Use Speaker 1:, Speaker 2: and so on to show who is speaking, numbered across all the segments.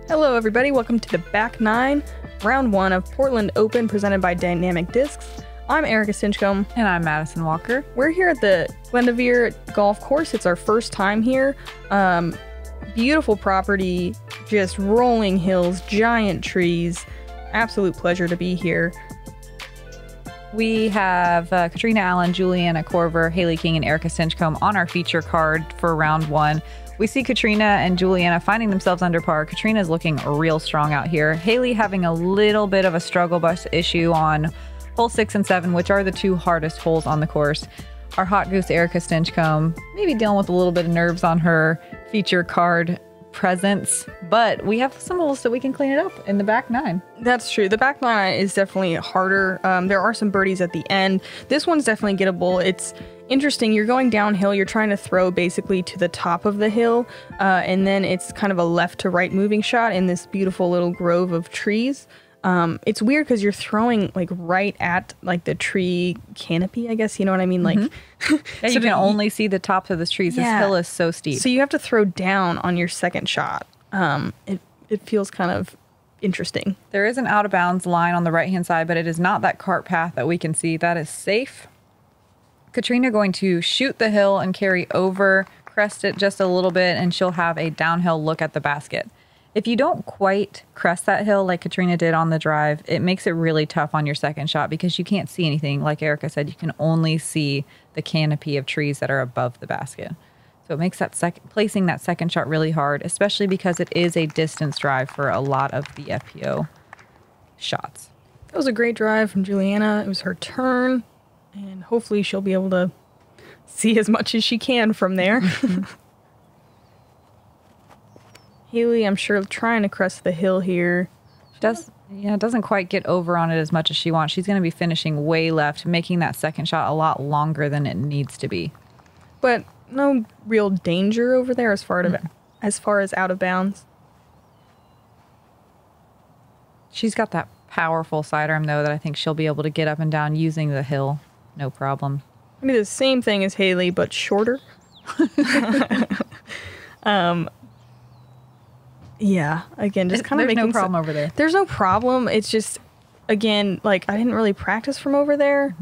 Speaker 1: Hello everybody, welcome to the back 9, round 1 of Portland Open presented by Dynamic Discs. I'm Erika Stinchcomb.
Speaker 2: And I'm Madison Walker.
Speaker 1: We're here at the Glendoveer Golf Course. It's our first time here. Beautiful property, just rolling hills, giant trees. Absolute pleasure to be here.
Speaker 2: We have Catrina Allen, Juliana Korver, Hailey King, and Erika Stinchcomb on our feature card for round 1. We see Catrina and Juliana finding themselves under par. Catrina's looking real strong out here. Hailey having a little bit of a struggle bus issue on hole 6 and 7, which are the two hardest holes on the course. Our hot goose, Erika Stinchcomb, maybe dealing with a little bit of nerves on her feature card presence, but we have some holes so we can clean it up in the back 9.
Speaker 1: That's true. The back 9 is definitely harder. There are some birdies at the end. This one's definitely gettable. It's interesting. You're going downhill. You're trying to throw basically to the top of the hill, and then it's kind of a left to right moving shot in this beautiful little grove of trees. It's weird because you're throwing like right at like the tree canopy, I guess, you know what I mean? Like,
Speaker 2: yeah, so you can only see the tops of the trees.
Speaker 1: Yeah.
Speaker 2: This hill is so steep.
Speaker 1: So you have to throw down on your second shot. It feels kind of interesting.
Speaker 2: There is an out of bounds line on the right hand side, but it is not that cart path that we can see. That is safe. Catrina going to shoot the hill and carry over, crest it just a little bit, and she'll have a downhill look at the basket. If you don't quite crest that hill like Catrina did on the drive, it makes it really tough on your second shot because you can't see anything. Like Erika said, you can only see the canopy of trees that are above the basket. So it makes that placing that second shot really hard, especially because it is a distance drive for a lot of the FPO shots.
Speaker 1: That was a great drive from Juliana. It was her turn, and hopefully she'll be able to see as much as she can from there. Hailey, I'm sure, trying to crest the hill here.
Speaker 2: Doesn't quite get over on it as much as she wants. She's going to be finishing way left, making that second shot a lot longer than it needs to be.
Speaker 1: But no real danger over there as far as out of bounds.
Speaker 2: She's got that powerful sidearm, though, that I think she'll be able to get up and down using the hill. No problem.
Speaker 1: I mean, the same thing as Hailey, but shorter. Yeah, again, just kind of making...
Speaker 2: There's no problem over there.
Speaker 1: There's no problem. It's just, again, like, I didn't really practice from over there.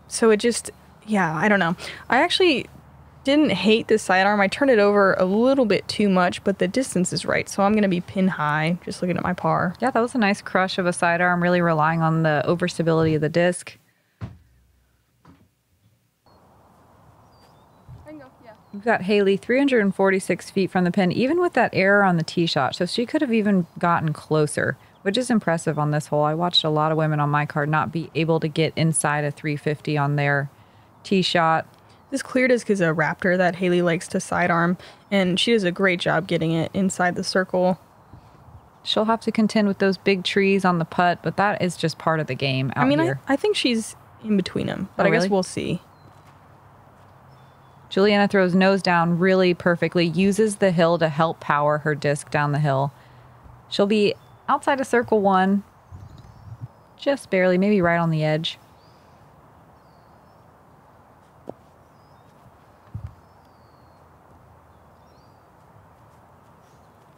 Speaker 1: So it just, yeah, I don't know. I actually didn't hate this sidearm. I turned it over a little bit too much, but the distance is right. So I'm going to be pin high, just looking at my par.
Speaker 2: Yeah, that was a nice crush of a sidearm, really relying on the overstability of the disc. We've got Hailey 346 feet from the pin, even with that error on the tee shot. So she could have even gotten closer, which is impressive on this hole. I watched a lot of women on my card not be able to get inside a 350 on their tee shot.
Speaker 1: This cleared is because a Raptor that Hailey likes to sidearm, and she does a great job getting it inside the circle.
Speaker 2: She'll have to contend with those big trees on the putt, but that is just part of the game out here.
Speaker 1: I think she's in between them, but I guess we'll see.
Speaker 2: Juliana throws nose down really perfectly, uses the hill to help power her disc down the hill. She'll be outside of circle 1, just barely, maybe right on the edge.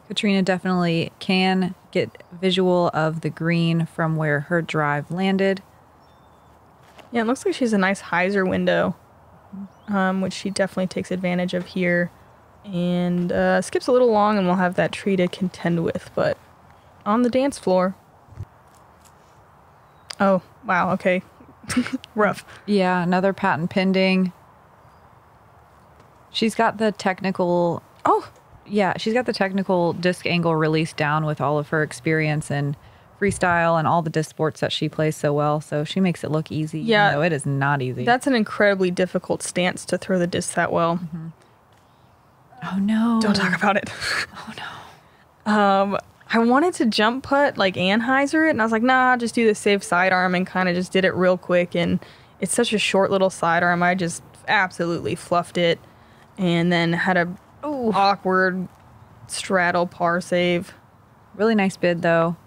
Speaker 2: Catrina definitely can get visual of the green from where her drive landed.
Speaker 1: Yeah, it looks like she has a nice hyzer window, which she definitely takes advantage of here. And skips a little long, and we'll have that tree to contend with, but on the dance floor. Oh, wow, okay. Rough.
Speaker 2: Yeah, another patent pending. She's got the technical...
Speaker 1: Oh!
Speaker 2: Yeah, she's got the technical disc angle release down with all of her experience and freestyle and all the disc sports that she plays so well, so she makes it look easy.
Speaker 1: Yeah,
Speaker 2: no, it is not easy.
Speaker 1: That's an incredibly difficult stance to throw the disc that well.
Speaker 2: Oh no!
Speaker 1: Don't talk about it.
Speaker 2: Oh no!
Speaker 1: I wanted to jump putt like Anheuser it, and I was like, nah, just do the safe sidearm, and kind of just did it real quick. And it's such a short little sidearm. I just absolutely fluffed it, and then had a awkward straddle par save.
Speaker 2: Really nice bid though.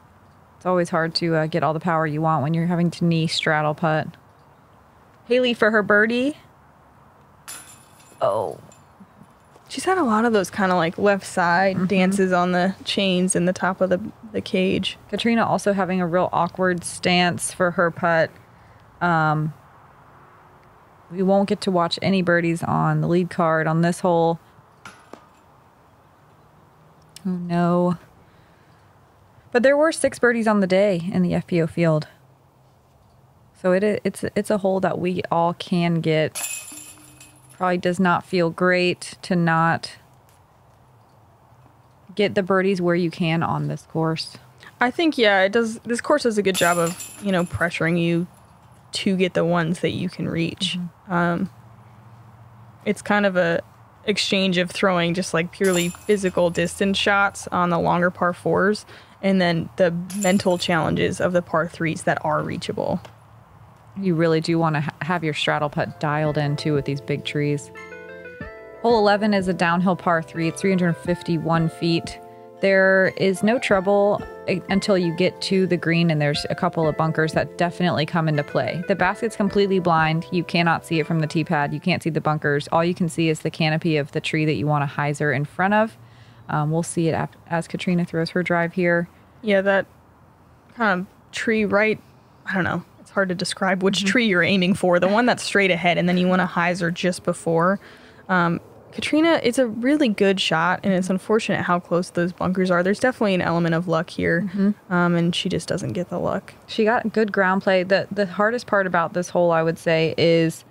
Speaker 2: It's always hard to get all the power you want when you're having to knee straddle putt. Hailey for her birdie. Oh.
Speaker 1: She's had a lot of those kind of like left side dances on the chains in the top of the cage.
Speaker 2: Catrina also having a real awkward stance for her putt. We won't get to watch any birdies on the lead card on this hole. Oh no. But there were 6 birdies on the day in the FPO field. So it's a hole that we all can get. Probably does not feel great to not get the birdies where you can on this course.
Speaker 1: I think, yeah, it does. This course does a good job of, pressuring you to get the ones that you can reach. It's kind of a exchange of throwing just like purely physical distance shots on the longer par 4s and then the mental challenges of the par 3s that are reachable.
Speaker 2: You really do want to have your straddle putt dialed in too with these big trees. Hole 11 is a downhill par 3. It's 351 feet. There is no trouble until you get to the green, and there's a couple of bunkers that definitely come into play. The basket's completely blind. You cannot see it from the tee pad. You can't see the bunkers. All you can see is the canopy of the tree that you want to hyzer in front of. We'll see it as Catrina throws her drive here.
Speaker 1: Yeah, that kind of tree right, I don't know. It's hard to describe which tree you're aiming for. The one that's straight ahead, and then you want to hyzer just before. Catrina, it's a really good shot, and it's unfortunate how close those bunkers are. There's definitely an element of luck here, and she just doesn't get the luck.
Speaker 2: She got good ground play. The hardest part about this hole, I would say, is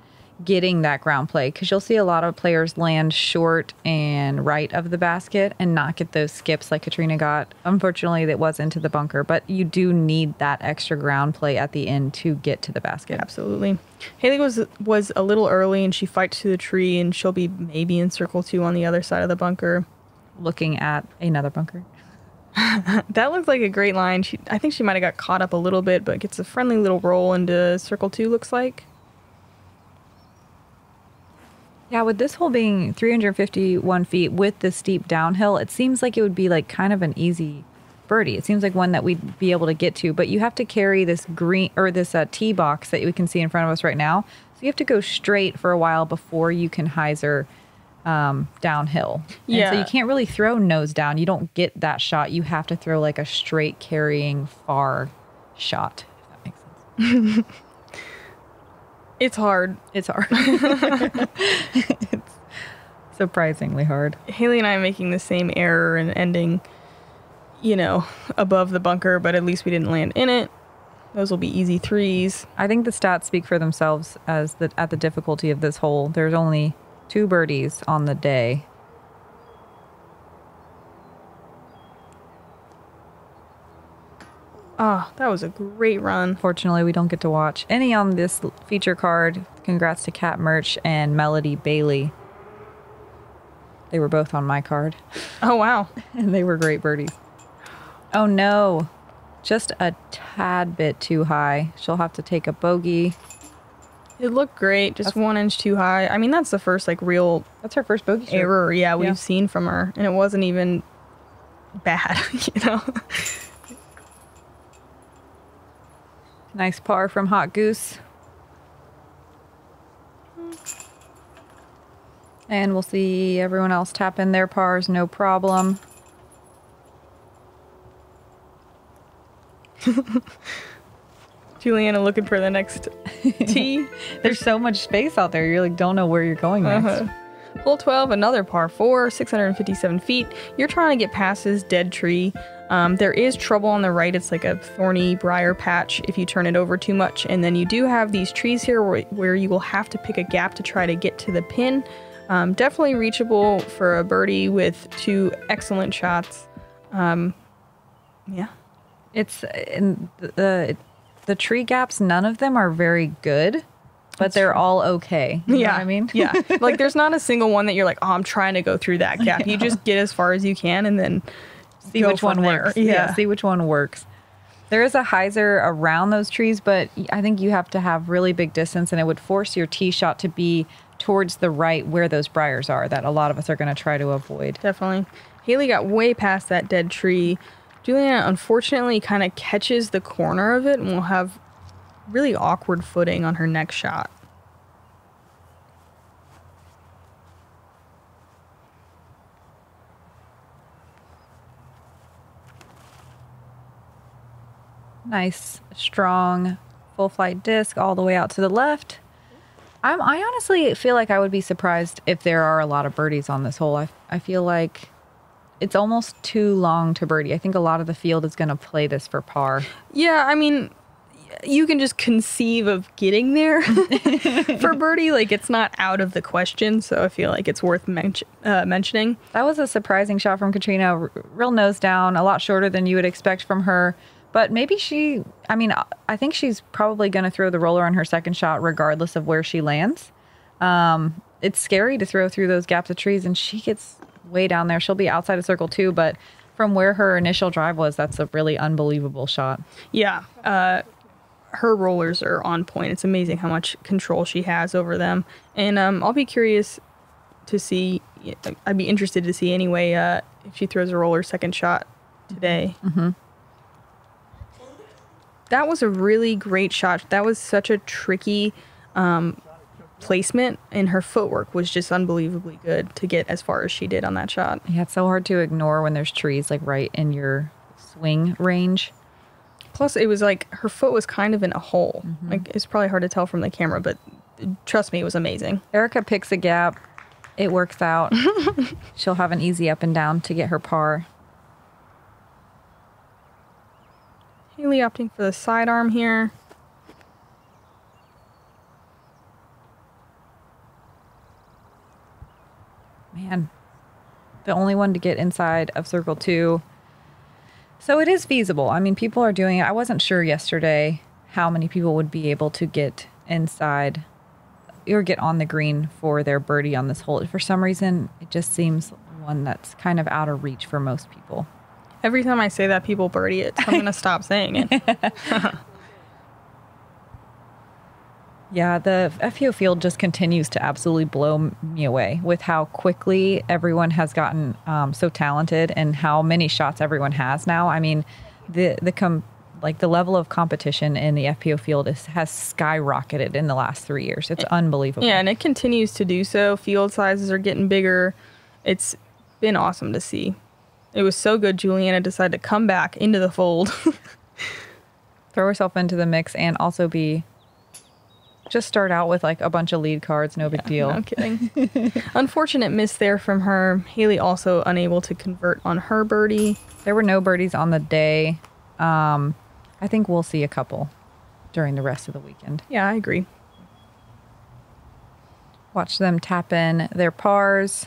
Speaker 2: getting that ground play, because you'll see a lot of players land short and right of the basket and not get those skips like Catrina got. Unfortunately, that was into the bunker, but you do need that extra ground play at the end to get to the basket.
Speaker 1: Absolutely. Hailey was a little early, and she fights to the tree, and she'll be maybe in circle 2 on the other side of the bunker.
Speaker 2: Looking at another bunker.
Speaker 1: That looked like a great line. I think she might have got caught up a little bit, but gets a friendly little roll into circle 2, looks like.
Speaker 2: Yeah, with this hole being 351 feet with the steep downhill, it seems like it would be like kind of an easy birdie. It seems like one that we'd be able to get to, but you have to carry this green or this tee box that we can see in front of us right now. So you have to go straight for a while before you can hyzer downhill.
Speaker 1: Yeah.
Speaker 2: And so you can't really throw nose down. You don't get that shot. You have to throw like a straight carrying far shot, if that makes sense.
Speaker 1: It's hard.
Speaker 2: It's hard. It's surprisingly hard.
Speaker 1: Hailey and I are making the same error and ending, above the bunker, but at least we didn't land in it. Those will be easy 3s.
Speaker 2: I think the stats speak for themselves at the difficulty of this hole. There's only 2 birdies on the day.
Speaker 1: Oh, that was a great run.
Speaker 2: Fortunately, we don't get to watch any on this feature card. Congrats to Cat Merch and Melody Bailey. They were both on my card.
Speaker 1: Oh, wow.
Speaker 2: And they were great birdies. Oh, no. Just a tad bit too high. She'll have to take a bogey.
Speaker 1: It looked great. Just 1 inch too high. I mean, that's the first, real...
Speaker 2: That's her first bogey
Speaker 1: error, we've seen from her. And it wasn't even bad,
Speaker 2: Nice par from Hot Goose. And we'll see everyone else tap in their pars, no problem.
Speaker 1: Juliana looking for the next tee.
Speaker 2: There's so much space out there. You don't know where you're going next.
Speaker 1: Hole 12, another par 4, 657 feet. You're trying to get past this dead tree. There is trouble on the right. It's like a thorny briar patch if you turn it over too much. And then you do have these trees here where you will have to pick a gap to try to get to the pin. Definitely reachable for a birdie with 2 excellent shots. Yeah.
Speaker 2: It's in the tree gaps. None of them are very good, but they're all okay. You know what I mean?
Speaker 1: Yeah. There's not a single one that you're like, oh, I'm trying to go through that gap. You just get as far as you can and then
Speaker 2: see which one works. Yeah, see which one works. There is a hyzer around those trees, but I think you have to have really big distance, and it would force your tee shot to be towards the right where those briars are that a lot of us are going to try to avoid.
Speaker 1: Definitely. Hailey got way past that dead tree. Juliana, unfortunately, kind of catches the corner of it and will have really awkward footing on her next shot.
Speaker 2: Nice, strong, full flight disc all the way out to the left. I honestly feel like I would be surprised if there are a lot of birdies on this hole. I feel like it's almost too long to birdie. I think a lot of the field is going to play this for par.
Speaker 1: Yeah, I mean, you can just conceive of getting there for birdie. Like, it's not out of the question, so I feel like it's worth mentioning.
Speaker 2: That was a surprising shot from Catrina. Real nose down, a lot shorter than you would expect from her. But maybe I think she's probably going to throw the roller on her second shot regardless of where she lands. It's scary to throw through those gaps of trees, and she gets way down there. She'll be outside of circle 2, but from where her initial drive was, that's a really unbelievable shot.
Speaker 1: Yeah. Her rollers are on point. It's amazing how much control she has over them. And I'll be curious to see, I'd be interested to see anyway, if she throws a roller second shot today.
Speaker 2: Mm-hmm.
Speaker 1: That was a really great shot. That was such a tricky placement, and her footwork was just unbelievably good to get as far as she did on that shot.
Speaker 2: Yeah, it's so hard to ignore when there's trees like right in your swing range.
Speaker 1: Plus, it was like her foot was kind of in a hole. Mm-hmm. Like, it's probably hard to tell from the camera, but trust me, it was amazing.
Speaker 2: Erika picks a gap. It works out. She'll have an easy up and down to get her par.
Speaker 1: Hailey opting for the sidearm here.
Speaker 2: Man, the only one to get inside of circle 2. So it is feasible. I mean, people are doing it. I wasn't sure yesterday how many people would be able to get inside or get on the green for their birdie on this hole. For some reason, it just seems one that's kind of out of reach for most people.
Speaker 1: Every time I say that, people birdie it, so I'm going to stop saying it.
Speaker 2: Yeah, the FPO field just continues to absolutely blow me away with how quickly everyone has gotten so talented and how many shots everyone has now. I mean, the level of competition in the FPO field has skyrocketed in the last 3 years. It's unbelievable.
Speaker 1: Yeah, and it continues to do so. Field sizes are getting bigger. It's been awesome to see. It was so good Juliana decided to come back into the fold.
Speaker 2: Throw herself into the mix and also just start out with like a bunch of lead cards. No big deal.
Speaker 1: No kidding. Unfortunate miss there from her. Hailey also unable to convert on her birdie.
Speaker 2: There were no birdies on the day. I think we'll see a couple during the rest of the weekend.
Speaker 1: Yeah, I agree.
Speaker 2: Watch them tap in their pars.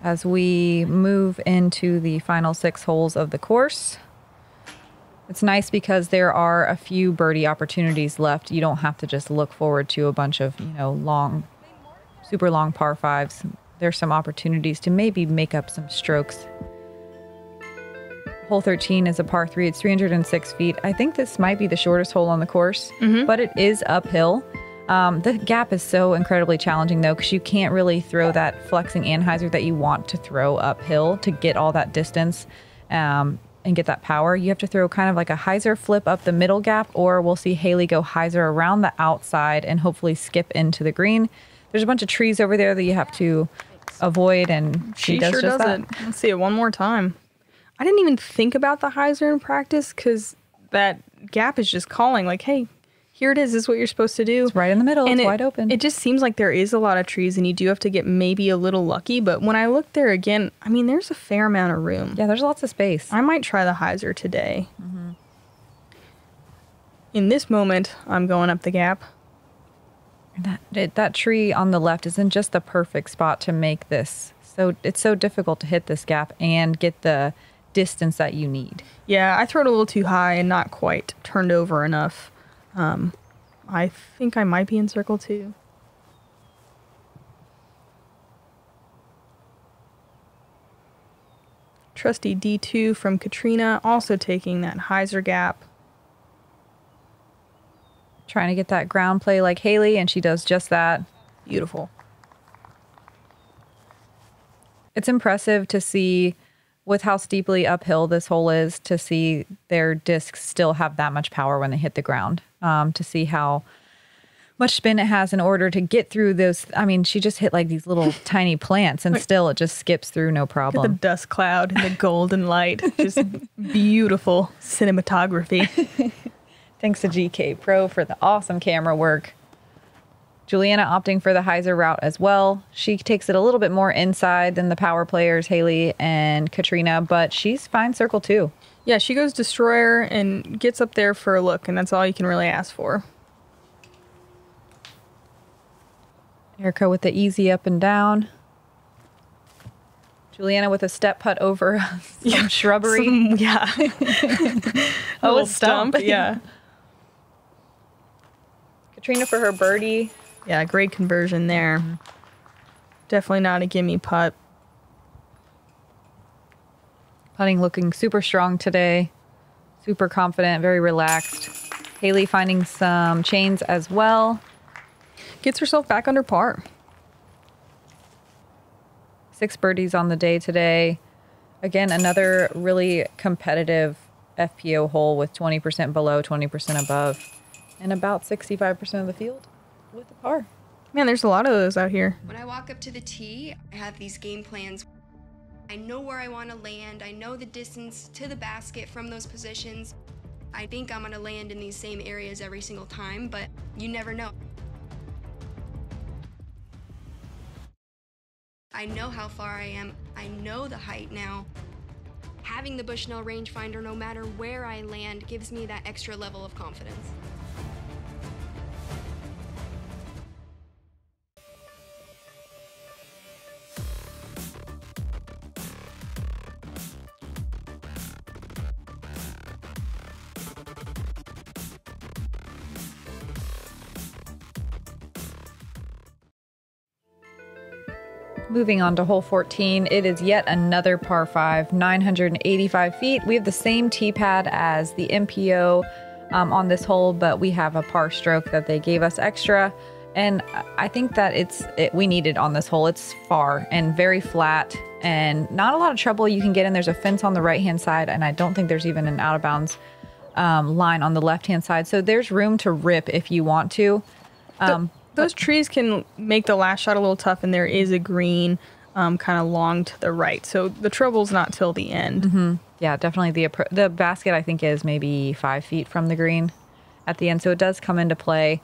Speaker 2: As we move into the final 6 holes of the course. It's nice because there are a few birdie opportunities left. You don't have to just look forward to a bunch of, super long par 5s. There's some opportunities to maybe make up some strokes. Hole 13 is a par 3. It's 306 feet. I think this might be the shortest hole on the course, but it is uphill. The gap is so incredibly challenging, though, because you can't really throw that flexing anhyzer that you want to throw uphill to get all that distance and get that power. You have to throw kind of like a hyzer flip up the middle gap, or we'll see Hailey go hyzer around the outside and hopefully skip into the green. There's a bunch of trees over there that you have to avoid, and she does
Speaker 1: sure
Speaker 2: just
Speaker 1: does
Speaker 2: that.
Speaker 1: it. Let's see it one more time. I didn't even think about the hyzer in practice because that gap is just calling like, hey, here it is. This is what you're supposed to do.
Speaker 2: It's right in the middle.
Speaker 1: And
Speaker 2: it's wide open.
Speaker 1: It just seems like there is a lot of trees and you do have to get maybe a little lucky. But when I look there again, I mean, there's a fair amount of room.
Speaker 2: Yeah, there's lots of space.
Speaker 1: I might try the hyzer today. In this moment, I'm going up the gap.
Speaker 2: That tree on the left isn't just the perfect spot to make this. So it's so difficult to hit this gap and get the distance that you need.
Speaker 1: Yeah, I threw it a little too high and not quite turned over enough. I think I might be in circle 2. Trusty D2 from Catrina, also taking that hyzer gap.
Speaker 2: Trying to get that ground play like Hailey, and she does just that.
Speaker 1: Beautiful. It's
Speaker 2: impressive to see, with how steeply uphill this hole is, to see their discs still have that much power when they hit the ground. To see how much spin it has in order to get through those. I mean, she just hit like these little tiny plants and still it just skips through no problem.
Speaker 1: The dust cloud and the golden light. Just beautiful cinematography.
Speaker 2: Thanks to Gkpro for the awesome camera work. Juliana opting for the hyzer route as well. She takes it a little bit more inside than the power players, Hailey and Catrina, but she's fine circle too.
Speaker 1: Yeah, she goes destroyer and gets up there for a look, and that's all you can really ask for.
Speaker 2: Erika with the easy up and down. Juliana with a step putt over some shrubbery.
Speaker 1: A stump. Yeah.
Speaker 2: Catrina for her birdie.
Speaker 1: Yeah, great conversion there. Definitely not a gimme putt.
Speaker 2: Putting looking super strong today. Super confident, very relaxed. Hailey finding some chains as well.
Speaker 1: Gets herself back under par.
Speaker 2: 6 birdies on the day today. Again, another really competitive FPO hole with 20% below, 20% above, and about 65% of the field with the par.
Speaker 1: Man, there's a lot of those out here.
Speaker 3: When I walk up to the tee, I have these game plans. I know where I want to land. I know the distance to the basket from those positions. I think I'm going to land in these same areas every single time, but you never know. I know how far I am. I know the height now. Having the Bushnell Range Finder, no matter where I land, gives me that extra level of confidence.
Speaker 2: Moving on to hole 14, it is yet another par 5, 985 feet. We have the same tee pad as the MPO on this hole, but we have a par stroke that they gave us extra. And I think that we need it on this hole. It's far and very flat and not a lot of trouble you can get in. There's a fence on the right-hand side, and I don't think there's even an out-of-bounds line on the left-hand side. So there's room to rip if you want to.
Speaker 1: Those trees can make the last shot a little tough, and there is a green kind of long to the right. So the trouble's not till the end.
Speaker 2: Mm-hmm. Yeah, definitely. The basket, I think, is maybe 5 feet from the green at the end. So it does come into play.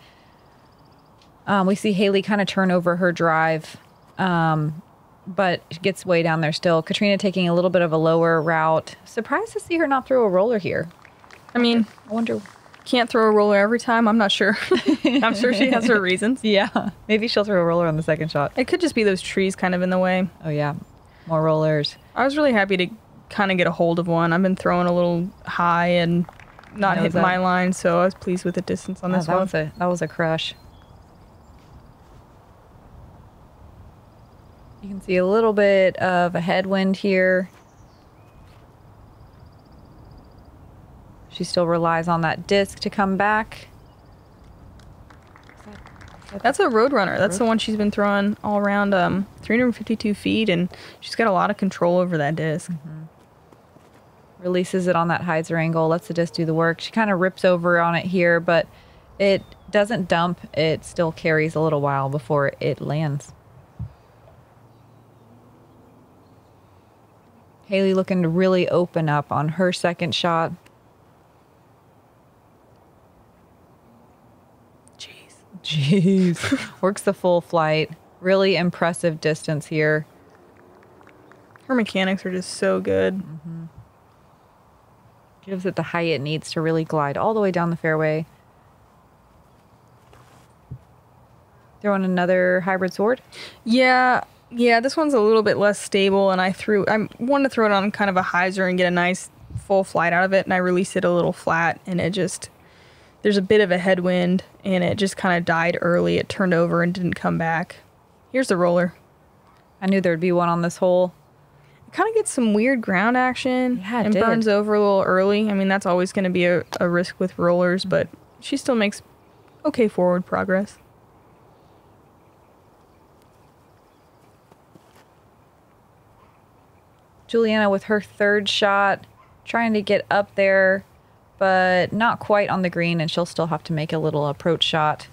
Speaker 2: We see Hailey kind of turn over her drive, but gets way down there still. Catrina taking a little bit of a lower route. Surprised to see her not throw a roller here.
Speaker 1: I mean,
Speaker 2: I wonder...
Speaker 1: Can't throw a roller every time. I'm not sure. I'm sure she has her reasons.
Speaker 2: Yeah. Maybe she'll throw a roller on the second shot.
Speaker 1: It could just be those trees kind of in the way.
Speaker 2: Oh, yeah. More rollers.
Speaker 1: I was really happy to kind of get a hold of one. I've been throwing a little high and not hitting my line, so I was pleased with the distance on this one.
Speaker 2: That was a crush. You can see a little bit of a headwind here. She still relies on that disc to come back.
Speaker 1: That's a Roadrunner. That's the one she's been throwing all around 352 feet, and she's got a lot of control over that disc.
Speaker 2: Mm-hmm. Releases it on that hyzer angle, lets the disc do the work. She kind of rips over on it here, but it doesn't dump. It still carries a little while before it lands. Hailey looking to really open up on her second shot. Jeez. Works the full flight. Really impressive distance here.
Speaker 1: Her mechanics are just so good.
Speaker 2: Mm-hmm. Gives it the height it needs to really glide all the way down the fairway. Throwing another hybrid sword?
Speaker 1: Yeah, this one's a little bit less stable, and I wanted to throw it on kind of a hyzer and get a nice full flight out of it, and I released it a little flat, and there's a bit of a headwind, and it just kind of died early. It turned over and didn't come back. Here's the roller.
Speaker 2: I knew there'd be one on this hole.
Speaker 1: It kind of gets some weird ground action and
Speaker 2: did.
Speaker 1: burns over a little early. I mean, that's always going to be a risk with rollers, but she still makes okay forward progress.
Speaker 2: Juliana with her third shot, trying to get up there, but not quite on the green, and she'll still have to make a little approach shot.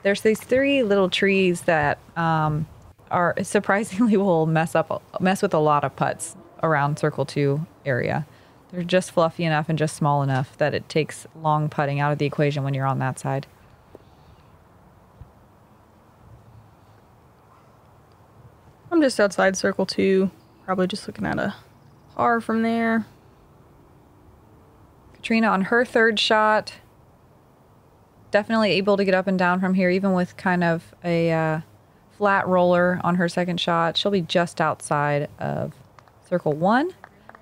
Speaker 2: There's these 3 little trees that are surprisingly will mess with a lot of putts around Circle 2 area. They're just fluffy enough and just small enough that it takes long putting out of the equation when you're on that side.
Speaker 1: I'm just outside Circle 2, probably just looking at a par from there.
Speaker 2: Catrina on her 3rd shot, definitely able to get up and down from here, even with kind of a flat roller on her 2nd shot. She'll be just outside of Circle 1.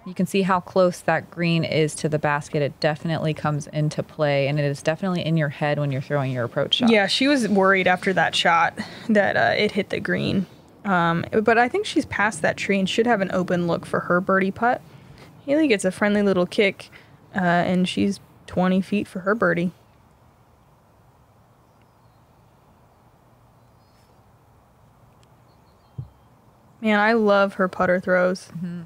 Speaker 2: You can see how close that green is to the basket. It definitely comes into play, and it is definitely in your head when you're throwing your approach shot.
Speaker 1: Yeah, she was worried after that shot that it hit the green. But I think she's past that tree and should have an open look for her birdie putt. Hailey gets a friendly little kick, and she's 20 feet for her birdie. Man, I love her putter throws.
Speaker 2: Mm-hmm.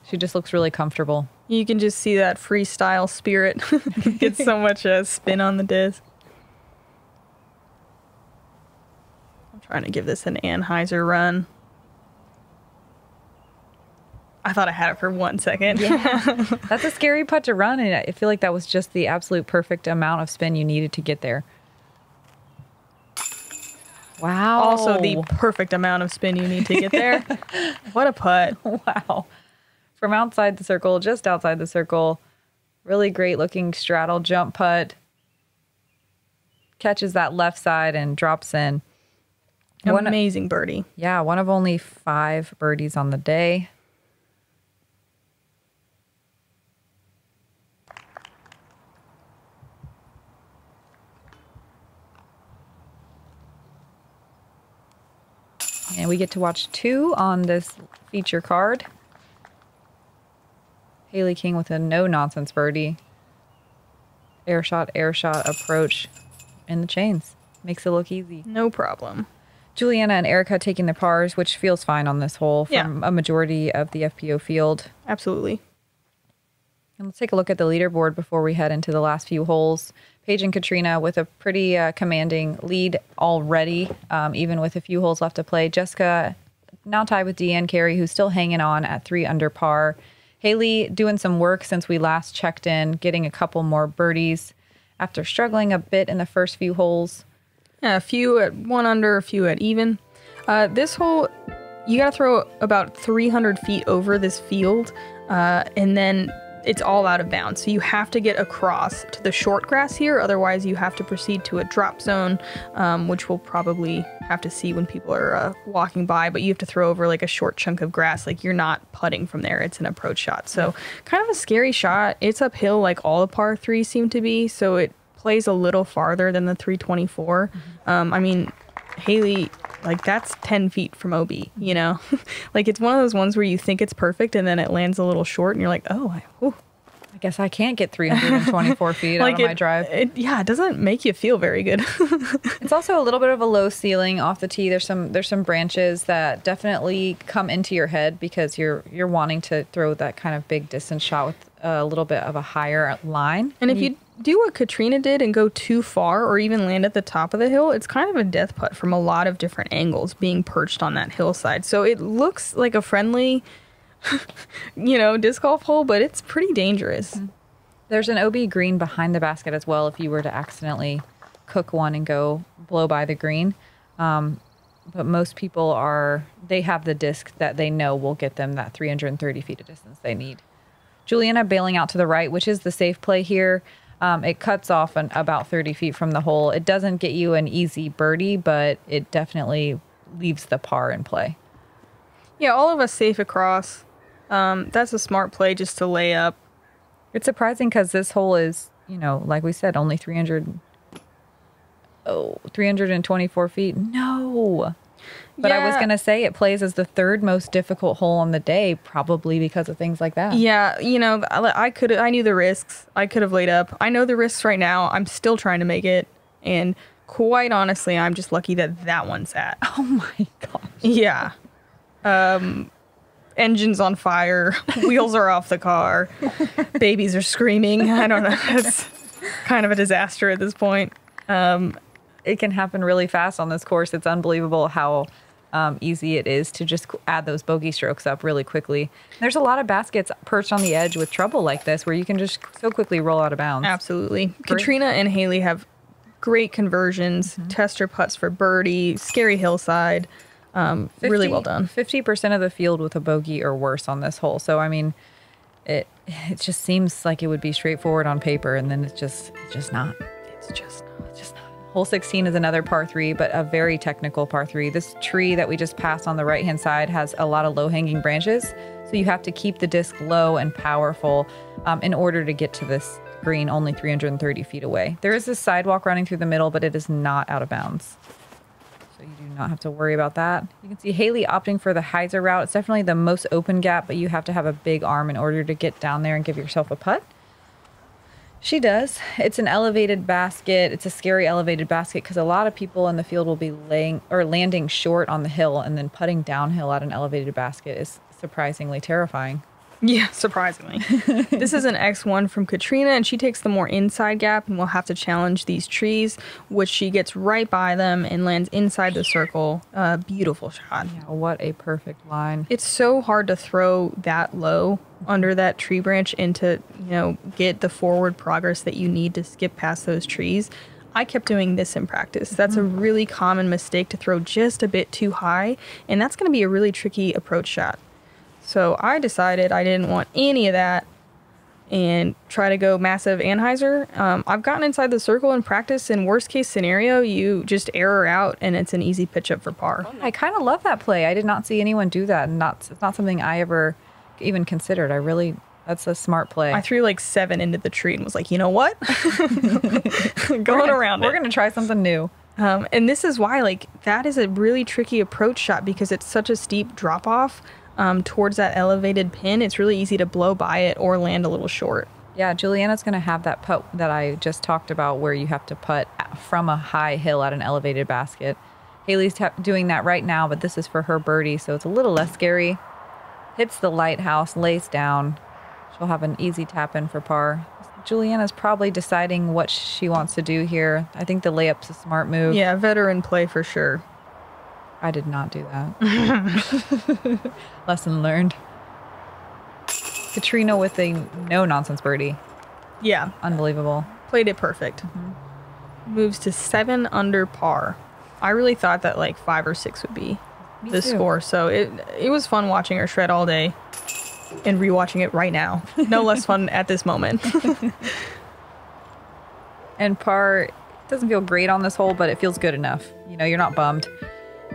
Speaker 2: She just looks really comfortable.
Speaker 1: You can just see that freestyle spirit. Gets so much spin on the disc. I'm trying to give this an Anheuser run. I thought I had it for 1 second.
Speaker 2: Yeah. That's a scary putt to run, and I feel like that was just the absolute perfect amount of spin you needed to get there. Wow.
Speaker 1: Also the perfect amount of spin you need to get there. What a putt.
Speaker 2: Wow. From outside the circle, just outside the circle. Really great looking straddle jump putt. Catches that left side and drops in.
Speaker 1: Amazing birdie.
Speaker 2: Yeah, one of only 5 birdies on the day. And we get to watch 2 on this feature card. Hailey King with a no-nonsense birdie. Air shot, approach in the chains. Makes it look easy.
Speaker 1: No problem.
Speaker 2: Juliana and Erika taking the pars, which feels fine on this hole from a majority of the FPO field.
Speaker 1: Absolutely.
Speaker 2: And let's take a look at the leaderboard before we head into the last few holes. Paige and Catrina with a pretty commanding lead already, even with a few holes left to play. Jessica now tied with Deanne Carey, who's still hanging on at 3 under par. Hailey doing some work since we last checked in, getting a couple more birdies after struggling a bit in the first few holes.
Speaker 1: Yeah, a few at 1 under, a few at even. This hole, you got to throw about 300 feet over this field, and then it's all out of bounds. So you have to get across to the short grass here. Otherwise, you have to proceed to a drop zone, which we'll probably have to see when people are walking by. But you have to throw over like a short chunk of grass. Like you're not putting from there. It's an approach shot. So kind of a scary shot. It's uphill like all the par 3s seem to be. So it plays a little farther than the 324. I mean, Hailey, like that's 10 feet from OB, you know? Like it's one of those ones where you think it's perfect and then it lands a little short and you're like, oh,
Speaker 2: I guess I can't get 324 feet
Speaker 1: like
Speaker 2: out of my drive.
Speaker 1: It doesn't make you feel very good.
Speaker 2: It's also a little bit of a low ceiling off the tee. There's some branches that definitely come into your head because you're wanting to throw that kind of big distance shot with a little bit of a higher line.
Speaker 1: And if you do what Catrina did and go too far or even land at the top of the hill, it's kind of a death putt from a lot of different angles being perched on that hillside. So it looks like a friendly disc golf hole, but it's pretty dangerous.
Speaker 2: There's an OB green behind the basket as well if you were to accidentally cook one and go blow by the green. But most people they have the disc that they know will get them that 330 feet of distance they need. Juliana bailing out to the right, which is the safe play here. It cuts off about 30 feet from the hole. It doesn't get you an easy birdie, but it definitely leaves the par in play.
Speaker 1: Yeah, all of us safe across. That's a smart play just to lay up.
Speaker 2: It's surprising because this hole is, like we said, only 324 feet. No. But I was going to say it plays as the 3rd most difficult hole on the day, probably because of things like that.
Speaker 1: Yeah, I knew the risks. I could have laid up. I know the risks right now. I'm still trying to make it. And quite honestly, I'm just lucky that one's at.
Speaker 2: Oh my gosh.
Speaker 1: Yeah. Engine's on fire. Wheels are off the car. Babies are screaming. I don't know. It's kind of a disaster at this point.
Speaker 2: it can happen really fast on this course. It's unbelievable how easy it is to just add those bogey strokes up really quickly. There's a lot of baskets perched on the edge with trouble like this where you can just so quickly roll out of bounds.
Speaker 1: Absolutely. Catrina and Hailey have great conversions, tester putts for birdie, scary hillside. Really well done.
Speaker 2: 50% of the field with a bogey or worse on this hole. So, I mean, it just seems like it would be straightforward on paper, and then it's just not.
Speaker 1: It's just not.
Speaker 2: Hole 16 is another par 3, but a very technical par 3. This tree that we just passed on the right-hand side has a lot of low-hanging branches, so you have to keep the disc low and powerful in order to get to this green only 330 feet away. There is this sidewalk running through the middle, but it is not out of bounds. So you do not have to worry about that. You can see Hailey opting for the hyzer route. It's definitely the most open gap, but you have to have a big arm in order to get down there and give yourself a putt. She does. It's an elevated basket. It's a scary elevated basket because a lot of people in the field will be landing short on the hill, and then putting downhill at an elevated basket is surprisingly terrifying.
Speaker 1: Yeah, surprisingly. This is an X1 from Catrina, and she takes the more inside gap and will have to challenge these trees, which she gets right by them and lands inside the circle. Beautiful shot.
Speaker 2: Yeah, what a perfect line.
Speaker 1: It's so hard to throw that low under that tree branch and to, get the forward progress that you need to skip past those trees. I kept doing this in practice. That's a really common mistake, to throw just a bit too high, and that's going to be a really tricky approach shot. So I decided I didn't want any of that and try to go massive anhyzer. I've gotten inside the circle in practice. In worst case scenario, you just error out and it's an easy pitch up for par.
Speaker 2: I kind of love that play. I did not see anyone do that, and it's not something I ever even considered. That's a smart play.
Speaker 1: I threw like 7 into the tree and was like, you know what? Going around it.
Speaker 2: We're going to try something new.
Speaker 1: And this is why, that is a really tricky approach shot because it's such a steep drop off. Towards that elevated pin, it's really easy to blow by it or land a little short.
Speaker 2: Yeah, Juliana's going to have that putt that I just talked about where you have to putt from a high hill at an elevated basket. Hailey's doing that right now, but this is for her birdie, so it's a little less scary. Hits the lighthouse, lays down. She'll have an easy tap in for par. Juliana's probably deciding what she wants to do here. I think the layup's a smart move.
Speaker 1: Yeah, veteran play for sure.
Speaker 2: I did not do that. Lesson learned. Catrina with a no-nonsense birdie.
Speaker 1: Yeah.
Speaker 2: Unbelievable.
Speaker 1: Played it perfect. Moves to 7 under par. I really thought that 5 or 6 would be the score. So it was fun watching her shred all day and rewatching it right now. No less fun at this moment.
Speaker 2: And par doesn't feel great on this hole, but it feels good enough. You're not bummed.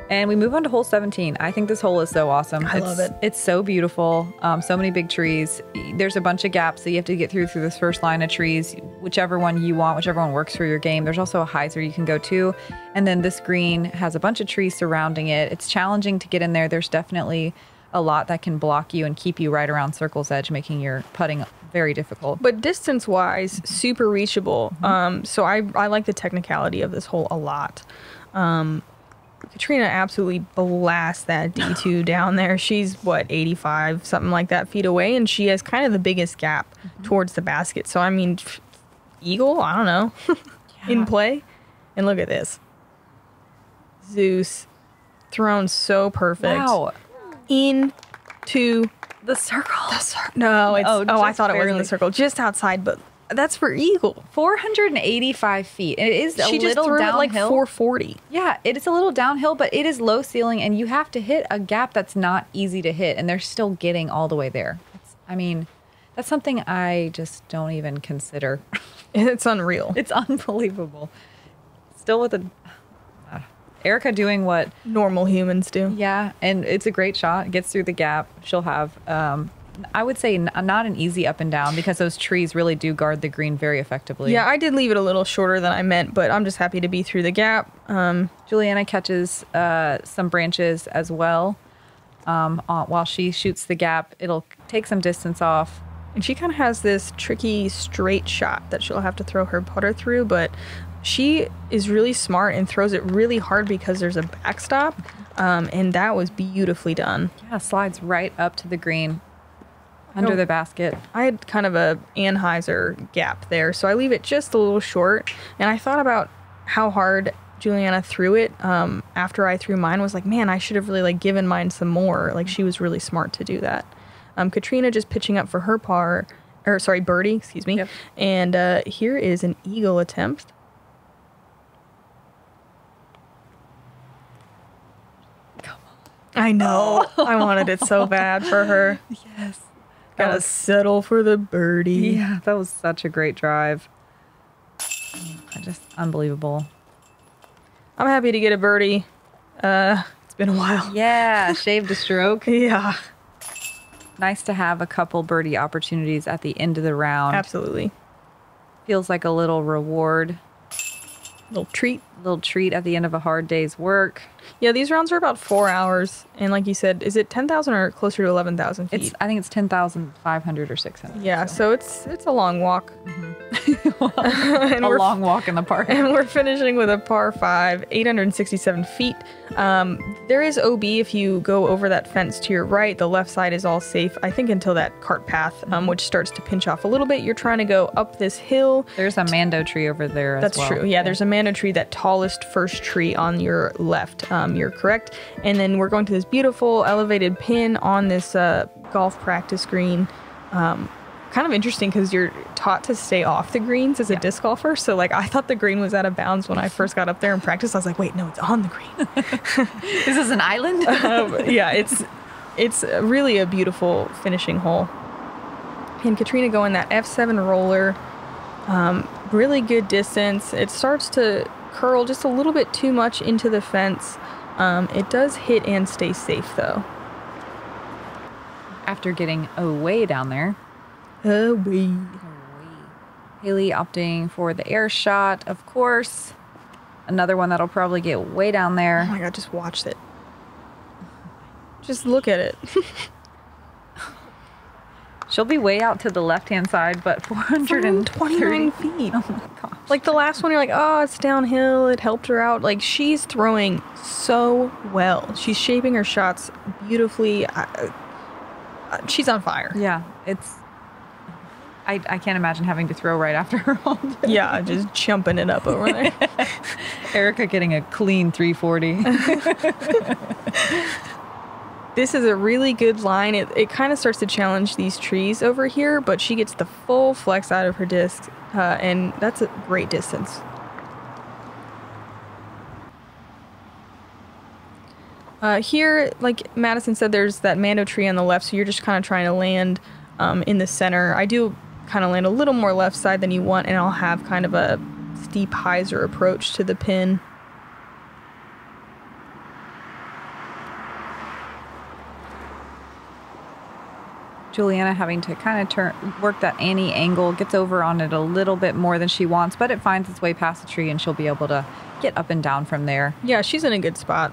Speaker 2: And we move on to hole 17. I think this hole is so awesome.
Speaker 1: I love it.
Speaker 2: It's so beautiful. So many big trees. There's a bunch of gaps that you have to get through this first line of trees, whichever one you want, whichever one works for your game. There's also a hyzer you can go to. And then this green has a bunch of trees surrounding it. It's challenging to get in there. There's definitely a lot that can block you and keep you right around circle's edge, making your putting very difficult.
Speaker 1: But distance-wise, super reachable. So I like the technicality of this hole a lot. Catrina absolutely blasts that D2 down there. She's 85, something like that feet away, and she has kind of the biggest gap towards the basket. So I mean, eagle, I don't know, in play. And look at this, Zeus, thrown so perfect.
Speaker 2: Wow,
Speaker 1: into
Speaker 2: the circle.
Speaker 1: No, it's I thought it was in the circle, just outside, but that's for eagle.
Speaker 2: 485 feet. And it is
Speaker 1: she just threw
Speaker 2: downhill.
Speaker 1: It 440.
Speaker 2: Yeah, it is a little downhill, but it is low ceiling, and you have to hit a gap that's not easy to hit, and they're still getting all the way there. That's something I just don't even consider.
Speaker 1: It's unreal.
Speaker 2: It's unbelievable. Still with Erika doing what
Speaker 1: normal humans do.
Speaker 2: Yeah, and it's a great shot. Gets through the gap. She'll have I would say not an easy up and down because those trees really do guard the green very effectively.
Speaker 1: Yeah, I did leave it a little shorter than I meant, but I'm just happy to be through the gap.
Speaker 2: Juliana catches some branches as well. While she shoots the gap, it'll take some distance off.
Speaker 1: And she kind of has this tricky straight shot that she'll have to throw her putter through, but she is really smart and throws it really hard because there's a backstop, and that was beautifully done.
Speaker 2: Yeah, slides right up to the green. Under the basket.
Speaker 1: I had kind of a anhyzer gap there, so I leave it just a little short. And I thought about how hard Juliana threw it after I threw mine was like, man, I should have really like given mine some more. Like she was really smart to do that. Catrina just pitching up for her birdie, excuse me.
Speaker 2: Yep.
Speaker 1: And here is an eagle attempt.
Speaker 2: Come on.
Speaker 1: I know. I wanted it so bad for her.
Speaker 2: Yes.
Speaker 1: Gotta settle for the birdie.
Speaker 2: Yeah, that was such a great drive. Just unbelievable.
Speaker 1: I'm happy to get a birdie. It's been a while.
Speaker 2: Yeah, shaved a stroke.
Speaker 1: Yeah,
Speaker 2: Nice to have a couple birdie opportunities at the end of the round.
Speaker 1: absolutely.
Speaker 2: Feels like a little reward,
Speaker 1: Little treat.
Speaker 2: little treat at the end of a hard day's work.
Speaker 1: Yeah, these rounds are about 4 hours. And like you said, is it 10,000 or closer to 11,000 feet?
Speaker 2: I think it's 10,500 or 600.
Speaker 1: Yeah, so it's a long walk.
Speaker 2: A long walk in the park.
Speaker 1: And we're finishing with a par 5, 867 feet. There is OB if you go over that fence to your right. The left side is all safe, I think, until that cart path, which starts to pinch off a little bit. You're trying to go up this hill.
Speaker 2: There's a mando tree over there as well.
Speaker 1: That's true. Yeah, there's a mando tree, that tallest first tree on your left. You're correct. And then we're going to this beautiful elevated pin on this golf practice green. Kind of interesting because you're taught to stay off the greens as a disc golfer. So like I thought the green was out of bounds when I first got up there in practice. I was like, wait, no, it's on the green.
Speaker 2: Is this an island?
Speaker 1: Yeah, it's really a beautiful finishing hole. And Catrina going that F7 roller, really good distance. It starts to curl just a little bit too much into the fence. It does hit and stay safe though.
Speaker 2: After getting away down there.
Speaker 1: Away.
Speaker 2: Hailey opting for the air shot, of course. Another one that'll probably get way down
Speaker 1: Oh
Speaker 2: there.
Speaker 1: my God, just watch it. Just look at it.
Speaker 2: She'll be way out to the left-hand side, but
Speaker 1: 429 feet.
Speaker 2: Oh my gosh.
Speaker 1: Like the last one, you're like, oh, it's downhill. It helped her out. Like she's throwing so well. She's shaping her shots beautifully. She's on fire.
Speaker 2: Yeah, it's... I can't imagine having to throw right after her all day.
Speaker 1: Yeah, just jumping it up over there.
Speaker 2: Erika getting a clean 340.
Speaker 1: This is a really good line. It kind of starts to challenge these trees over here, but she gets the full flex out of her disc, and that's a great distance. Here, like Madison said, there's that mando tree on the left, so you're just kind of trying to land in the center. I do kind of land a little more left side than you want, and I'll have kind of a steep hyzer approach to the pin.
Speaker 2: Juliana having to kind of work that Annie angle, gets over on it a little bit more than she wants, but it finds its way past the tree and she'll be able to get up and down from there.
Speaker 1: Yeah, she's in a good spot.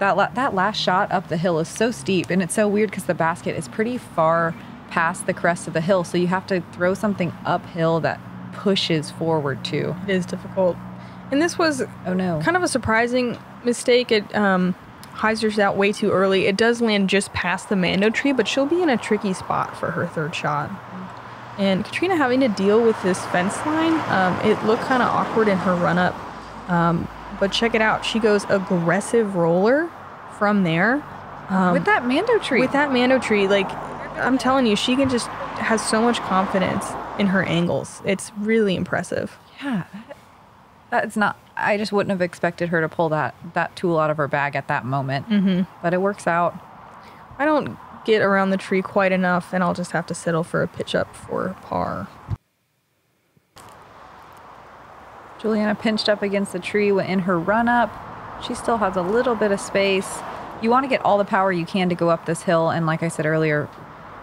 Speaker 2: That last shot up the hill is so steep, and it's so weird because the basket is pretty far past the crest of the hill, so you have to throw something uphill that pushes forward too.
Speaker 1: It is difficult. And this was kind of a surprising mistake. It hyzers out way too early. It does land just past the mando tree, but she'll be in a tricky spot for her third shot. And Catrina having to deal with this fence line, it looked kind of awkward in her run-up. But check it out. She goes aggressive roller from there.
Speaker 2: With that mando tree.
Speaker 1: With that mando tree, like, I'm telling you, she has so much confidence in her angles. It's really impressive.
Speaker 2: Yeah. That's not... I just wouldn't have expected her to pull that tool out of her bag at that moment. Mm-hmm. But it works out.
Speaker 1: I don't get around the tree quite enough, and I'll just have to settle for a pitch up for par.
Speaker 2: Juliana pinched up against the tree in her run-up. She still has a little bit of space. You want to get all the power you can to go up this hill, and like I said earlier,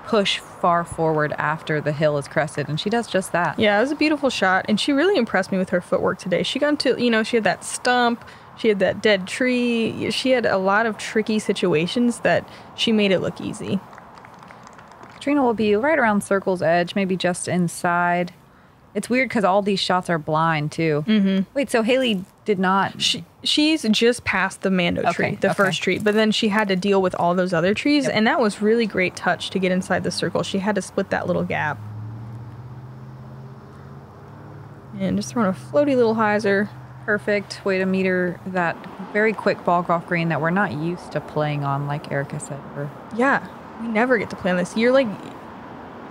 Speaker 2: push far forward after the hill is crested, and she does just that.
Speaker 1: Yeah, it was a beautiful shot, and she really impressed me with her footwork today. She got into, she had that stump, she had that dead tree, she had a lot of tricky situations that she made it look easy.
Speaker 2: Catrina will be right around circle's edge, maybe just inside. It's weird because all these shots are blind, too. Mm-hmm. Wait, so Hailey did not...
Speaker 1: She's just past the mando tree, the first tree, but then she had to deal with all those other trees, and that was really great touch to get inside the circle. She had to split that little gap. And just throwing a floaty little hyzer.
Speaker 2: Perfect way to meter that very quick ball golf green that we're not used to playing on, like Erika said.
Speaker 1: Yeah, we never get to play on this. You're like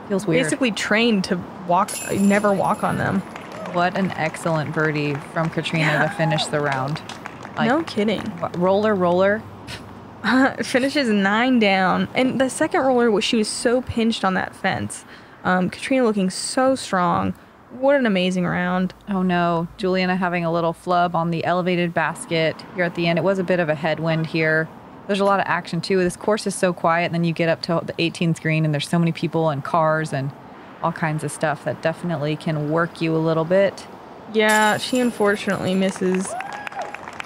Speaker 2: Feels weird.
Speaker 1: basically trained to never walk on them.
Speaker 2: What an excellent birdie from Catrina to finish the round. Like,
Speaker 1: no kidding.
Speaker 2: Roller.
Speaker 1: Finishes 9 down. And the second roller, she was so pinched on that fence. Catrina looking so strong. What an amazing round.
Speaker 2: Oh no, Juliana having a little flub on the elevated basket here at the end. It was a bit of a headwind here. There's a lot of action too. This course is so quiet, and then you get up to the 18th green and there's so many people and cars and all kinds of stuff that definitely can work you a little bit.
Speaker 1: Yeah, she unfortunately misses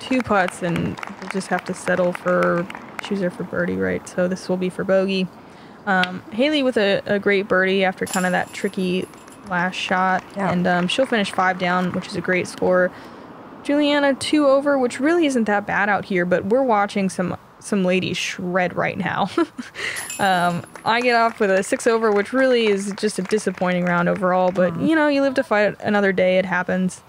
Speaker 1: 2 putts and will just have to settle for, choose her for birdie, right? So this will be for bogey. Hailey with a great birdie after kind of that tricky last shot. Yeah. And she'll finish 5 down, which is a great score. Juliana 2 over, which really isn't that bad out here, but we're watching some ladies shred right now. I get off with a 6 over, which really is just a disappointing round overall, but you know, you live to fight another day. It happens.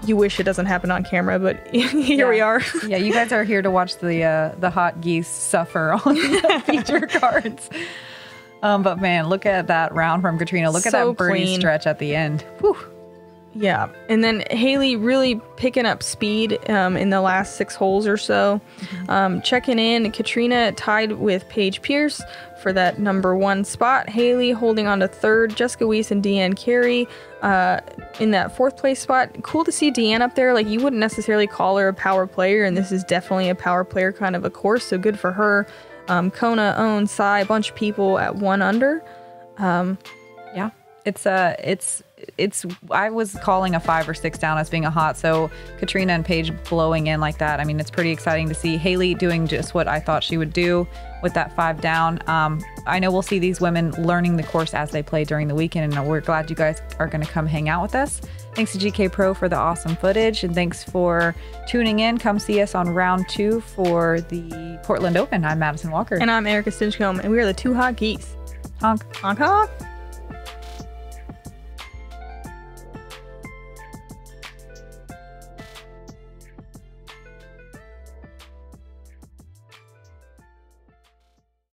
Speaker 1: You wish it doesn't happen on camera, but here we are.
Speaker 2: Yeah, you guys are here to watch the hot geese suffer on the feature cards. But man, look at that round from Catrina. Look at that birdie stretch at the end. Whew.
Speaker 1: Yeah, and then Hailey really picking up speed in the last 6 holes or so. Checking in, Catrina tied with Paige Pierce for that number 1 spot. Hailey holding on to 3rd. Jessica Weiss and Deanne Carey in that 4th place spot. Cool to see Deanne up there. Like, you wouldn't necessarily call her a power player, and this is definitely a power player kind of a course, so good for her. Kona, Owen, Sai, a bunch of people at 1 under.
Speaker 2: Yeah, it's I was calling a 5 or 6 down as being a hot, so Catrina and Paige blowing in like that. I mean, it's pretty exciting to see Hailey doing just what I thought she would do with that 5 down. I know we'll see these women learning the course as they play during the weekend, and we're glad you guys are going to come hang out with us. Thanks to Gkpro for the awesome footage, and thanks for tuning in. Come see us on round 2 for the Portland Open. I'm Madison Walker.
Speaker 1: And I'm Erika Stinchcomb, and we are the 2 hot geese.
Speaker 2: Honk.
Speaker 1: Honk honk.